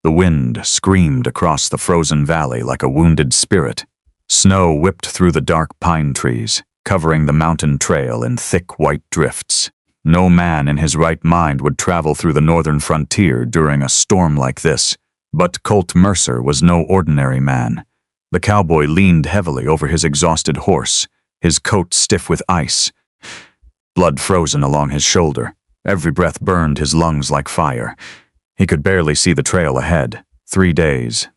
The wind screamed across the frozen valley like a wounded spirit. Snow whipped through the dark pine trees, covering the mountain trail in thick white drifts. No man in his right mind would travel through the northern frontier during a storm like this, but Colt Mercer was no ordinary man. The cowboy leaned heavily over his exhausted horse, his coat stiff with ice, blood frozen along his shoulder. Every breath burned his lungs like fire. He could barely see the trail ahead. 3 days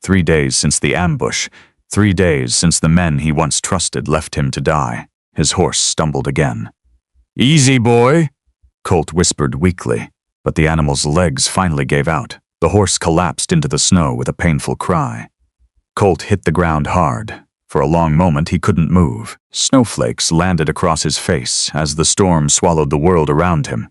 since the ambush, 3 days since the men he once trusted left him to die. His horse stumbled again. "Easy, boy," Colt whispered weakly, but the animal's legs finally gave out. The horse collapsed into the snow with a painful cry. Colt hit the ground hard. For a long moment he couldn't move. Snowflakes landed across his face as the storm swallowed the world around him.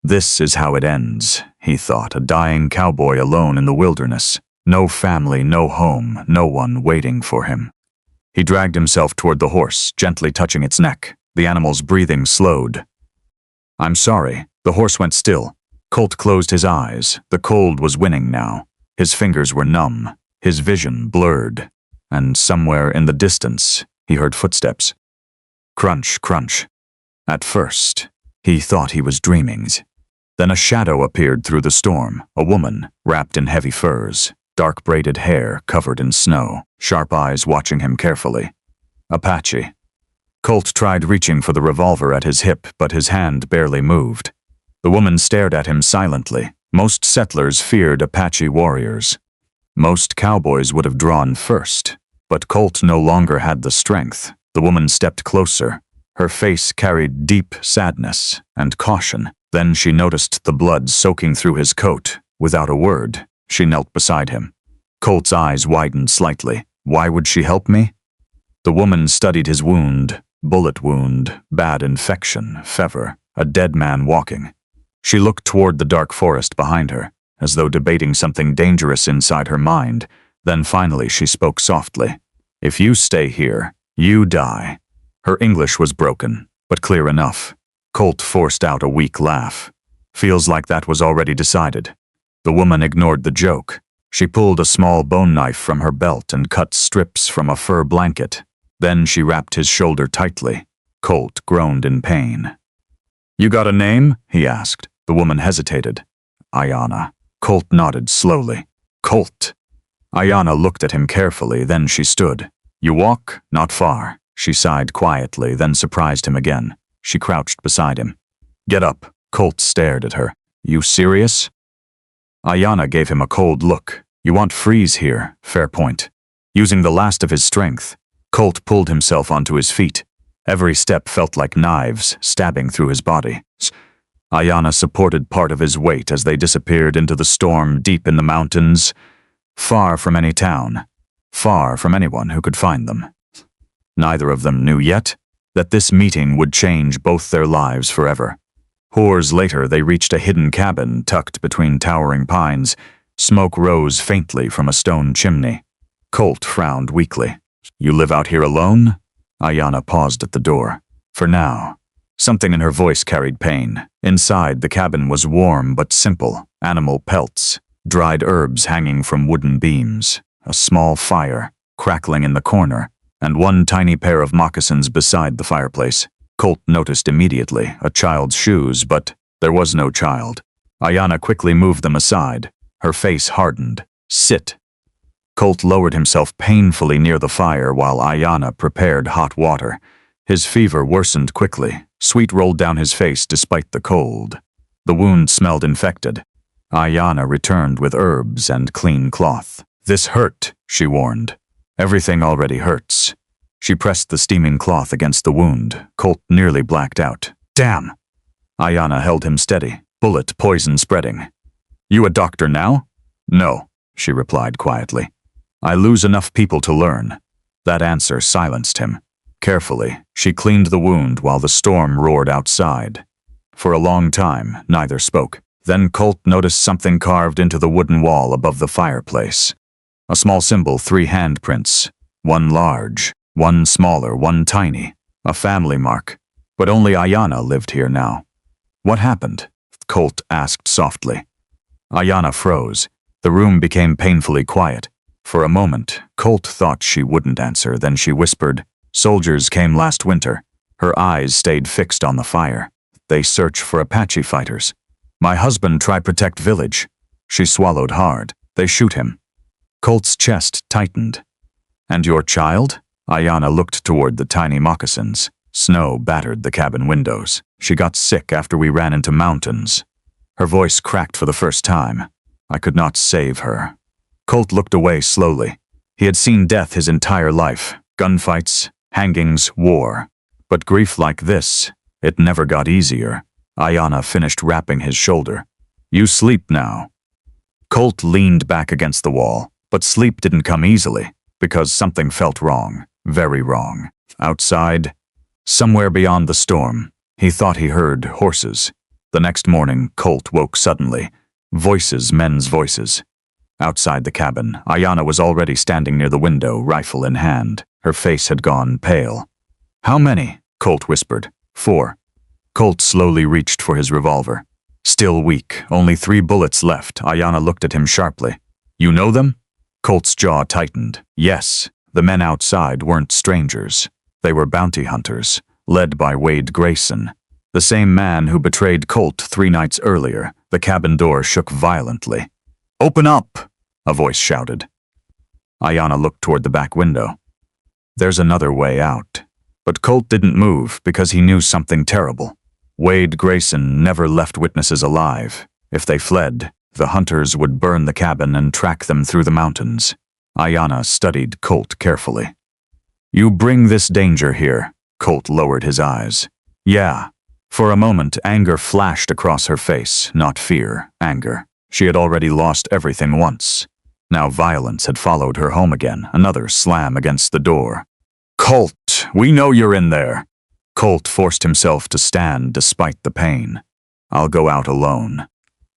This is how it ends, he thought, a dying cowboy alone in the wilderness. No family, no home, no one waiting for him. He dragged himself toward the horse, gently touching its neck. The animal's breathing slowed. "I'm sorry." The horse went still. Colt closed his eyes. The cold was winning now. His fingers were numb, his vision blurred. And somewhere in the distance, he heard footsteps. Crunch, crunch. At first, he thought he was dreaming. Then a shadow appeared through the storm, a woman wrapped in heavy furs, dark braided hair covered in snow, sharp eyes watching him carefully. Apache. Colt tried reaching for the revolver at his hip, but his hand barely moved. The woman stared at him silently. Most settlers feared Apache warriors. Most cowboys would have drawn first, but Colt no longer had the strength. The woman stepped closer. Her face carried deep sadness and caution. Then she noticed the blood soaking through his coat. Without a word, she knelt beside him. Colt's eyes widened slightly. Why would she help me? The woman studied his wound. Bullet wound, bad infection, fever, a dead man walking. She looked toward the dark forest behind her, as though debating something dangerous inside her mind. Then finally she spoke softly. "If you stay here, you die." Her English was broken, but clear enough. Colt forced out a weak laugh. Feels like that was already decided. The woman ignored the joke. She pulled a small bone knife from her belt and cut strips from a fur blanket. Then she wrapped his shoulder tightly. Colt groaned in pain. "You got a name?" he asked. The woman hesitated. "Aiyana." Colt nodded slowly. "Colt." Aiyana looked at him carefully, then she stood. "You walk? Not far." She sighed quietly, then surprised him again. She crouched beside him. "Get up." Colt stared at her. "You serious?" Aiyana gave him a cold look. "You want freeze here, fair point." Using the last of his strength, Colt pulled himself onto his feet. Every step felt like knives stabbing through his body. Aiyana supported part of his weight as they disappeared into the storm deep in the mountains, far from any town, far from anyone who could find them. Neither of them knew yet that this meeting would change both their lives forever. Hours later, they reached a hidden cabin tucked between towering pines. Smoke rose faintly from a stone chimney. Colt frowned weakly. "You live out here alone?" Aiyana paused at the door. "For now." Something in her voice carried pain. Inside, the cabin was warm but simple. Animal pelts, dried herbs hanging from wooden beams, a small fire crackling in the corner, and one tiny pair of moccasins beside the fireplace. Colt noticed immediately a child's shoes, but there was no child. Aiyana quickly moved them aside. Her face hardened. "Sit." Colt lowered himself painfully near the fire while Aiyana prepared hot water. His fever worsened quickly. Sweat rolled down his face despite the cold. The wound smelled infected. Aiyana returned with herbs and clean cloth. "This hurt," she warned. "Everything already hurts." She pressed the steaming cloth against the wound. Colt nearly blacked out. "Damn!" Aiyana held him steady, bullet poison spreading. "You a doctor now?" "No," she replied quietly. "I lose enough people to learn." That answer silenced him. Carefully, she cleaned the wound while the storm roared outside. For a long time, neither spoke. Then Colt noticed something carved into the wooden wall above the fireplace. A small symbol, 3 handprints. One large, one smaller, one tiny. A family mark. But only Aiyana lived here now. "What happened?" Colt asked softly. Aiyana froze. The room became painfully quiet. For a moment, Colt thought she wouldn't answer, then she whispered, "Soldiers came last winter." Her eyes stayed fixed on the fire. "They search for Apache fighters. My husband try protect village." She swallowed hard. "They shoot him." Colt's chest tightened. "And your child?" Aiyana looked toward the tiny moccasins. Snow battered the cabin windows. "She got sick after we ran into mountains." Her voice cracked for the first time. "I could not save her." Colt looked away slowly. He had seen death his entire life. Gunfights, hangings, war. But grief like this, it never got easier. Aiyana finished wrapping his shoulder. "You sleep now." Colt leaned back against the wall, but sleep didn't come easily, because something felt wrong, very wrong. Outside, somewhere beyond the storm, he thought he heard horses. The next morning, Colt woke suddenly. Voices, men's voices. Outside the cabin, Aiyana was already standing near the window, rifle in hand. Her face had gone pale. "How many?" Colt whispered. "4." Colt slowly reached for his revolver. Still weak, only 3 bullets left. Aiyana looked at him sharply. "You know them?" Colt's jaw tightened. Yes, the men outside weren't strangers. They were bounty hunters, led by Wade Grayson, the same man who betrayed Colt 3 nights earlier. The cabin door shook violently. "Open up!" a voice shouted. Aiyana looked toward the back window. There's another way out. But Colt didn't move because he knew something terrible. Wade Grayson never left witnesses alive. If they fled, the hunters would burn the cabin and track them through the mountains. Aiyana studied Colt carefully. "You bring this danger here." Colt lowered his eyes. "Yeah." For a moment, anger flashed across her face, not fear, anger. She had already lost everything once. Now violence had followed her home again, another slam against the door. "Colt, we know you're in there." Colt forced himself to stand despite the pain. "I'll go out alone."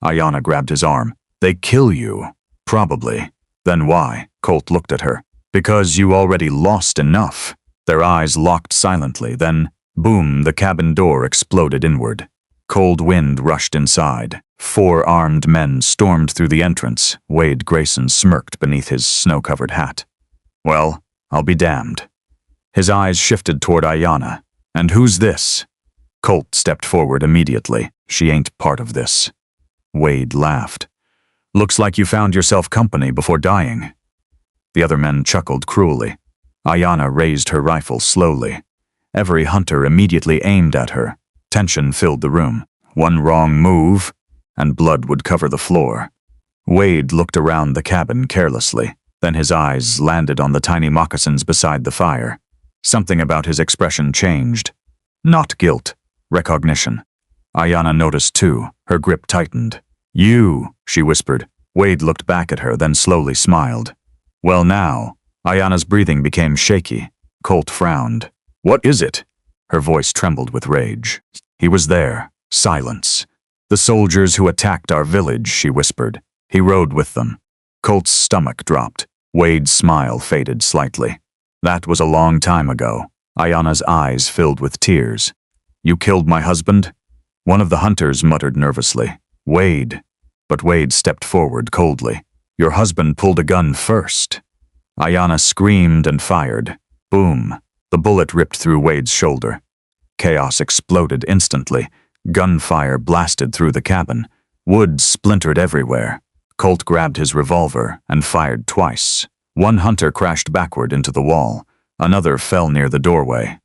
Aiyana grabbed his arm. "They kill you." "Probably." "Then why?" Colt looked at her. "Because you already lost enough." Their eyes locked silently, then, boom, the cabin door exploded inward. Cold wind rushed inside. 4 armed men stormed through the entrance. Wade Grayson smirked beneath his snow-covered hat. "Well, I'll be damned." His eyes shifted toward Aiyana. "And who's this?" Colt stepped forward immediately. "She ain't part of this." Wade laughed. "Looks like you found yourself company before dying." The other men chuckled cruelly. Aiyana raised her rifle slowly. Every hunter immediately aimed at her. Tension filled the room. One wrong move, and blood would cover the floor. Wade looked around the cabin carelessly. Then his eyes landed on the tiny moccasins beside the fire. Something about his expression changed. Not guilt, recognition. Aiyana noticed too. Her grip tightened. "You," she whispered. Wade looked back at her, then slowly smiled. "Well now." Aiyana's breathing became shaky. Colt frowned. "What is it?" Her voice trembled with rage. "He was there." Silence. "The soldiers who attacked our village," she whispered. "He rode with them." Colt's stomach dropped. Wade's smile faded slightly. "That was a long time ago." Aiyana's eyes filled with tears. "You killed my husband?" One of the hunters muttered nervously. "Wade." But Wade stepped forward coldly. "Your husband pulled a gun first." Aiyana screamed and fired. Boom. The bullet ripped through Wade's shoulder. Chaos exploded instantly. Gunfire blasted through the cabin. Wood splintered everywhere. Colt grabbed his revolver and fired twice. One hunter crashed backward into the wall. Another fell near the doorway.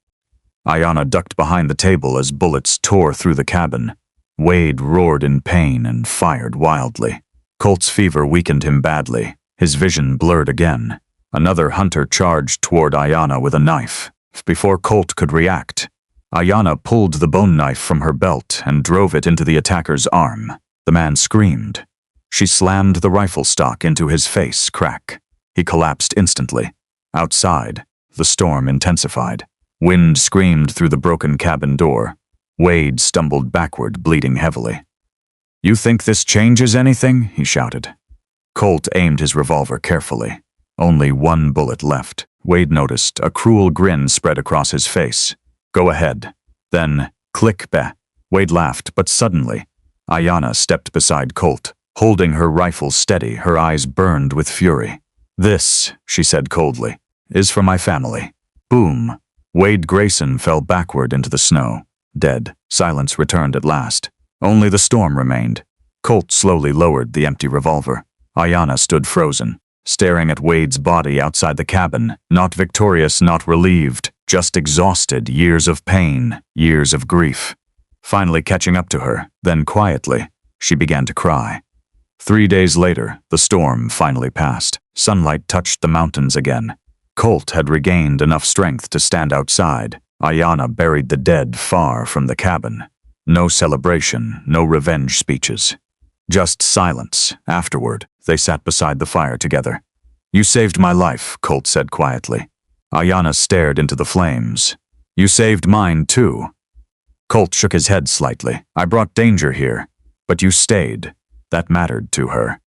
Aiyana ducked behind the table as bullets tore through the cabin. Wade roared in pain and fired wildly. Colt's fever weakened him badly. His vision blurred again. Another hunter charged toward Aiyana with a knife. Before Colt could react, Aiyana pulled the bone knife from her belt and drove it into the attacker's arm. The man screamed. She slammed the rifle stock into his face, crack. He collapsed instantly. Outside, the storm intensified. Wind screamed through the broken cabin door. Wade stumbled backward, bleeding heavily. "You think this changes anything?" he shouted. Colt aimed his revolver carefully. Only 1 bullet left. Wade noticed a cruel grin spread across his face. "Go ahead." Then, click, Wade laughed, but suddenly, Aiyana stepped beside Colt, Holding her rifle steady, her eyes burned with fury. "This," she said coldly, "is for my family." Boom. Wade Grayson fell backward into the snow, dead. Silence returned at last. Only the storm remained. Colt slowly lowered the empty revolver. Aiyana stood frozen, staring at Wade's body outside the cabin, not victorious, not relieved, just exhausted, years of pain, years of grief. Finally catching up to her, then quietly, she began to cry. 3 days later, the storm finally passed. Sunlight touched the mountains again. Colt had regained enough strength to stand outside. Aiyana buried the dead far from the cabin. No celebration, no revenge speeches. Just silence. Afterward, they sat beside the fire together. "You saved my life," Colt said quietly. Aiyana stared into the flames. "You saved mine too." Colt shook his head slightly. "I brought danger here, but you stayed." That mattered to her.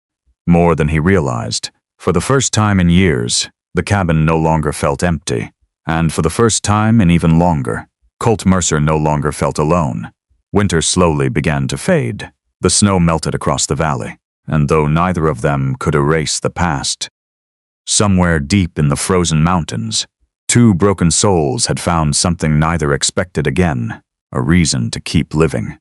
More than he realized. For the first time in years, the cabin no longer felt empty. And for the first time in even longer, Colt Mercer no longer felt alone. Winter slowly began to fade. The snow melted across the valley, and though neither of them could erase the past, somewhere deep in the frozen mountains, two broken souls had found something neither expected again, a reason to keep living.